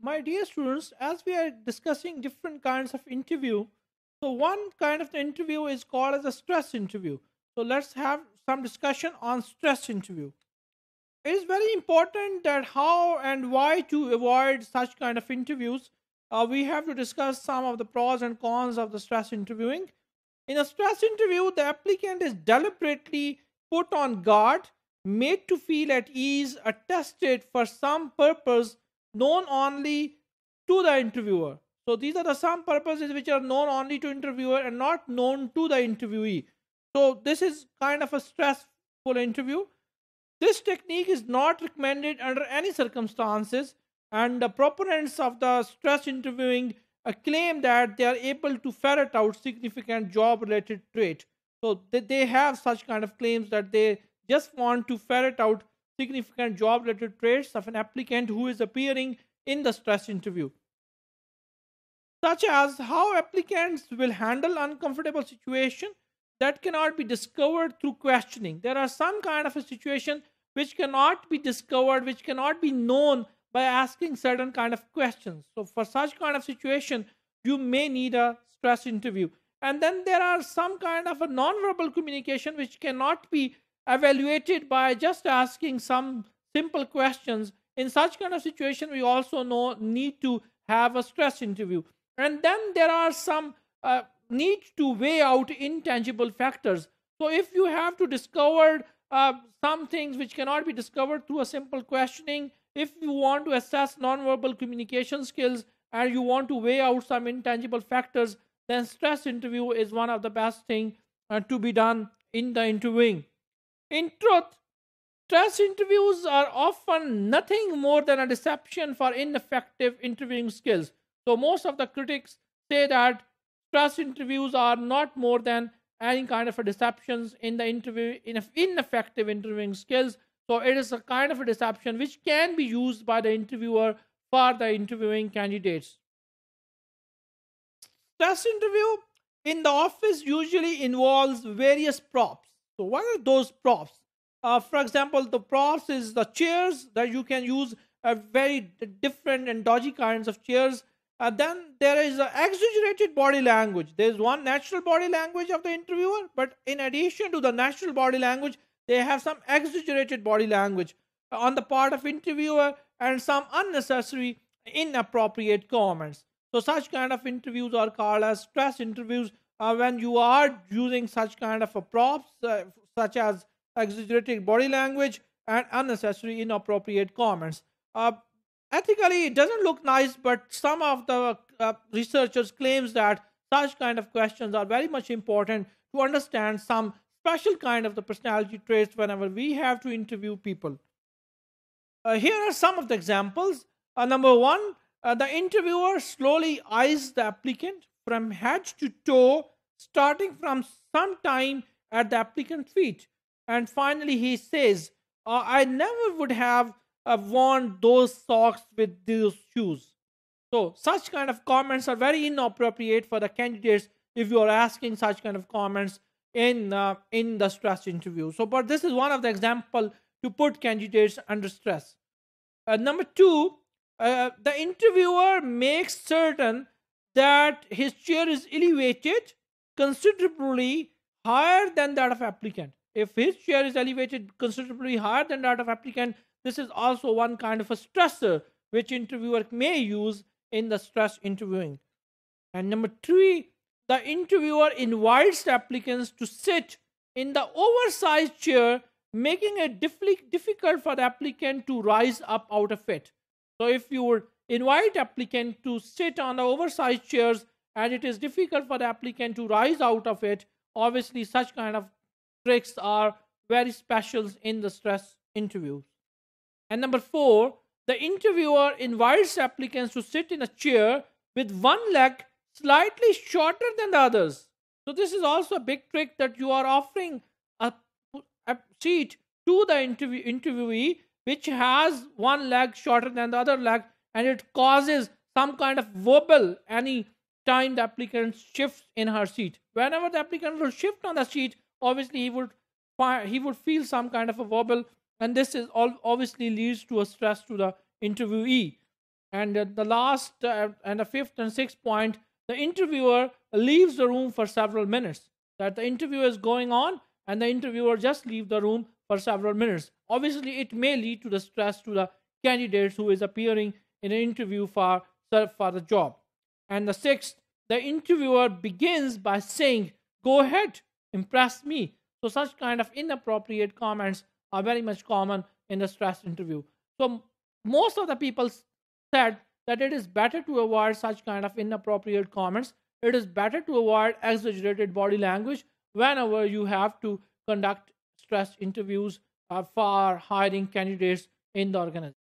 My dear students, as we are discussing different kinds of interview, so one kind of the interview is called as a stress interview. So let's have some discussion on stress interview. It is very important that how and why to avoid such kind of interviews. We have to discuss some of the pros and cons of the stress interviewing. In a stress interview, the applicant is deliberately put on guard, made to feel at ease, or tested for some purpose known only to the interviewer. So these are the some purposes which are known only to interviewer and not known to the interviewee. So this is kind of a stressful interview. This technique is not recommended under any circumstances, and the proponents of the stress interviewing claim that they are able to ferret out significant job related traits. So they have such kind of claims that they just want to ferret out significant job related traits of an applicant who is appearing in the stress interview, such as how applicants will handle uncomfortable situation that cannot be discovered through questioning. There are some kind of a situation which cannot be discovered, which cannot be known by asking certain kind of questions. So for such kind of situation, you may need a stress interview. And then there are some kind of a non-verbal communication which cannot be evaluated by just asking some simple questions. In such kind of situation, we also know need to have a stress interview. And then there are some need to weigh out intangible factors. So if you have to discover some things which cannot be discovered through a simple questioning, if you want to assess non-verbal communication skills and you want to weigh out some intangible factors, then stress interview is one of the best thing to be done in the interviewing. In truth, stress interviews are often nothing more than a deception for ineffective interviewing skills. So most of the critics say that stress interviews are not more than any kind of a deceptions in the interview, in ineffective interviewing skills. So it is a kind of a deception which can be used by the interviewer for the interviewing candidates. Stress interview in the office usually involves various props. So what are those props? For example, the props is the chairs that you can use very different and dodgy kinds of chairs. Then there is exaggerated body language. There is one natural body language of the interviewer, but in addition to the natural body language, they have some exaggerated body language on the part of interviewer and some unnecessary, inappropriate comments. So such kind of interviews are called as stress interviews when you are using such kind of a props such as exaggerated body language and unnecessary inappropriate comments. Ethically, it doesn't look nice, but some of the researchers claims that such kind of questions are very much important to understand some special kind of the personality traits whenever we have to interview people. Here are some of the examples. Number one, the interviewer slowly eyes the applicant from head to toe, starting from some time at the applicant's feet. And finally, he says, I never would have worn those socks with those shoes. So, such kind of comments are very inappropriate for the candidates if you are asking such kind of comments in the stress interview. So, but this is one of the example to put candidates under stress. Number two, the interviewer makes certain that his chair is elevated considerably higher than that of applicant. If his chair is elevated considerably higher than that of applicant, this is also one kind of a stressor which interviewer may use in the stress interviewing. And number three, the interviewer invites the applicants to sit in the oversized chair, making it difficult for the applicant to rise up out of it. So if you would invite applicant to sit on the oversized chairs and it is difficult for the applicant to rise out of it, obviously such kind of tricks are very special in the stress interviews. And number four, the interviewer invites applicants to sit in a chair with one leg slightly shorter than the others. So this is also a big trick that you are offering a seat to the interviewee which has one leg shorter than the other leg, and it causes some kind of wobble any time the applicant shifts in her seat. Whenever the applicant will shift on the seat, obviously he would feel some kind of a wobble, and this is all obviously leads to a stress to the interviewee. And the last and the fifth and sixth point, the interviewer leaves the room for several minutes. That the interview is going on and the interviewer just leave the room for several minutes. Obviously, it may lead to the stress to the candidates who is appearing in an interview for the job. And the sixth, the interviewer begins by saying, "Go ahead, impress me." So such kind of inappropriate comments are very much common in the stress interview. So most of the people said that it is better to avoid such kind of inappropriate comments. It is better to avoid exaggerated body language whenever you have to conduct stress interviews for hiring candidates in the organization.